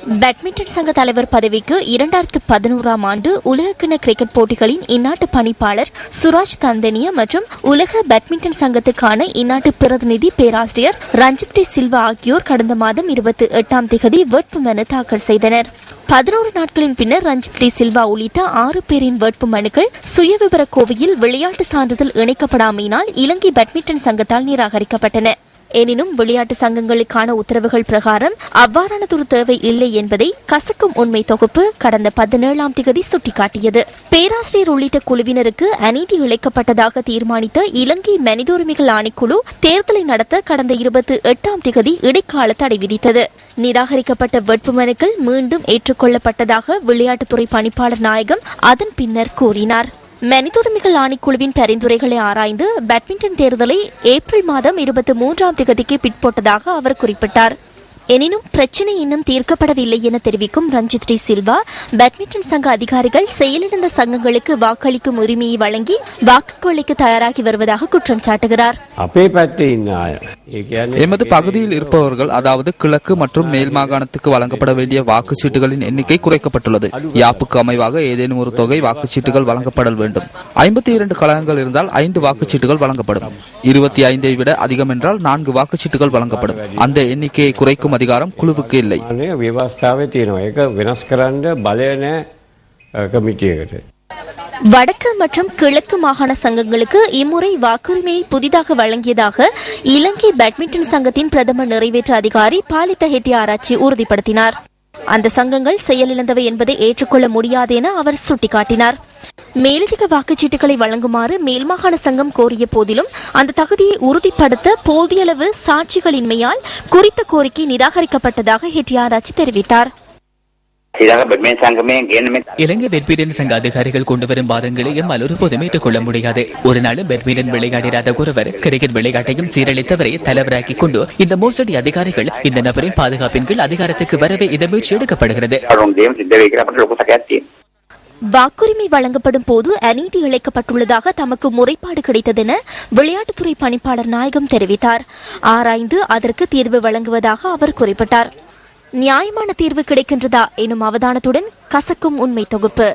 Badminton சங்க தலைவர் பதவிக்கு 2011ஆம் ஆண்டு உலகக்கிண கிரிக்கெட் போட்டிகளின் இந்நாட்டு பணிப்பாளர் சுராஜ் தந்தனியா மற்றும் உலக பேட்மிண்டன் சங்கத்துக்கான இந்நாட்டு பிரதிநிதி பேராசிரியர் ரஞ்சித் டி சில்வா ஆகியோர் கடந்த மாதம் 28ஆம் தேதி வேட்புமனு தாக்கல் செய்தனர். 11 நாட்களின் பின்னர் ரஞ்சித் டி சில்வா உள்ளிட்ட 6 பேரின் வேட்பு மனுக்கள் சுயவிவர கோவையில் விளையாட்டு சான்றிதழ் இணைக்கப்படாமையினால் இலங்கை பேட்மிண்டன் சங்கத்தால் நிராகரிக்கப்பட்டன. எனினும் விளையாட்டு சங்கங்களுக்கான உத்தரவுகள் பிரகாரம் அவ்வாறானதொரு தேவை இல்லை என்பதை கசக்கும் உண்மை தொகுப்பு கடந்த 17ஆம் தேதி சுட்டிக்காட்டியது. பேராசிரியர் உள்ளிட்ட குழுவினருக்கு அநீதி இழைக்கப்பட்டதாக தீர்மானித்த இலங்கை மனித உரிமைகள் ஆணைக்குழு தேர்தலை நடத்த கடந்த 28ஆம் தேதி இடைக்கால தடை விதித்தது. நிராகரிக்கப்பட்ட வேட்புமனுக்கள் மீண்டும் ஏற்றுக்கொள்ளப்பட்டதாக விளையாட்டுத்துறை பணிப்பாளர் நாயகம் அதன் பின்னர் கூறினார். மனித உரிமைகள் ஆணைக்குழுவின் பரிந்துரைகளை ஆராய்ந்து பேட்மிண்டன் தேர்தலை ஏப்ரல் மாதம் 23ஆம் தேதிக்கு பிற்போட்டதாக அவர் குறிப்பிட்டார். எனினும் பிரச்சினை இன்னும் தீர்க்கப்படவில்லை என தெரிவிக்கும் ரஞ்சித் டி சில்வா, பேட்மிண்டன் சங்க அதிகாரிகள் செயலிழந்த சங்கங்களுக்கு வாக்களிக்கும் உரிமையை வழங்கி வாக்கு கொள்ளைக்கு தயாராகி வருவதாக குற்றம் சாட்டுகிறார். எமது பகுதியில் இருப்பவர்கள், அதாவது கிழக்கு மற்றும் மேல் மாகாணத்துக்கு வழங்கப்பட வேண்டிய வாக்குச்சீட்டுகளின் எண்ணிக்கை குறைக்கப்பட்டுள்ளது. யாப்புக்கு அமைவாக ஏதேனும் ஒரு தொகை வாக்குச்சீட்டுகள் வழங்கப்படல் வேண்டும். 52 கழகங்கள் இருந்தால் 5 வாக்குச்சீட்டுகள் வழங்கப்படும். 25ஐ விட அதிகம் என்றால் 4 வாக்குச்சீட்டுகள் வழங்கப்படும். அந்த எண்ணிக்கையை குறைக்கும் அதிகாரம் குழுவுக்கு இல்லை. வடக்கு மற்றும் கிழக்கு மாகாண சங்கங்களுக்கு இம்முறை வாக்குரிமையை புதிதாக வழங்கியதாக இலங்கை பேட்மிண்டன் சங்கத்தின் பிரதம நிறைவேற்று அதிகாரி பாலித்த ஹெட்டியாராச்சி உறுதிப்படுத்தினார். அந்த சங்கங்கள் செயலிழந்தவை என்பதை ஏற்றுக்கொள்ள முடியாது என அவர் சுட்டிக்காட்டினார். மேலதிக வாக்குச்சீட்டுகளை வழங்குமாறு மேல்மாகாண சங்கம் கோரிய போதிலும் அந்த தகுதியை உறுதிப்படுத்த போதிய அளவு சாட்சிகளின்மையால் குறித்த கோரிக்கை நிராகரிக்கப்பட்டதாக ஹெட்டியாராச்சி தெரிவித்தார். இலங்கை பேட்மிண்டன் சங்க அதிகாரிகள் கொண்டு வரும் வாதங்களை எம்மால் ஒருபோதும் ஏற்றுக்கொள்ள முடியாது. ஒரு நாளும் பேட்மிண்டன் விளையாடிராத ஒருவர் கிரிக்கெட் விளையாட்டையும் சீரழித்தவரை தலைவராக்கி கொண்டு இந்த மோசடி அதிகாரிகள் இந்த நபரின் பாதுகாப்பின் கீழ் அதிகாரத்துக்கு வரவே இந்த முயற்சி எடுக்கப்படுகிறது. வாக்குரிமை வழங்கப்படும் போது அநீதி இழைக்கப்பட்டுள்ளதாக தமக்கு முறைப்பாடு கிடைத்ததென விளையாட்டுத்துறை பணிப்பாளர் நாயகம் தெரிவித்தார். ஆராய்ந்து அதற்கு தீர்வு வழங்குவதாக அவர் குறிப்பிட்டார். நியாயமான தீர்வு கிடைக்கின்றதா எனும் அவதானத்துடன் கசக்கும் உண்மை தொகுப்பு.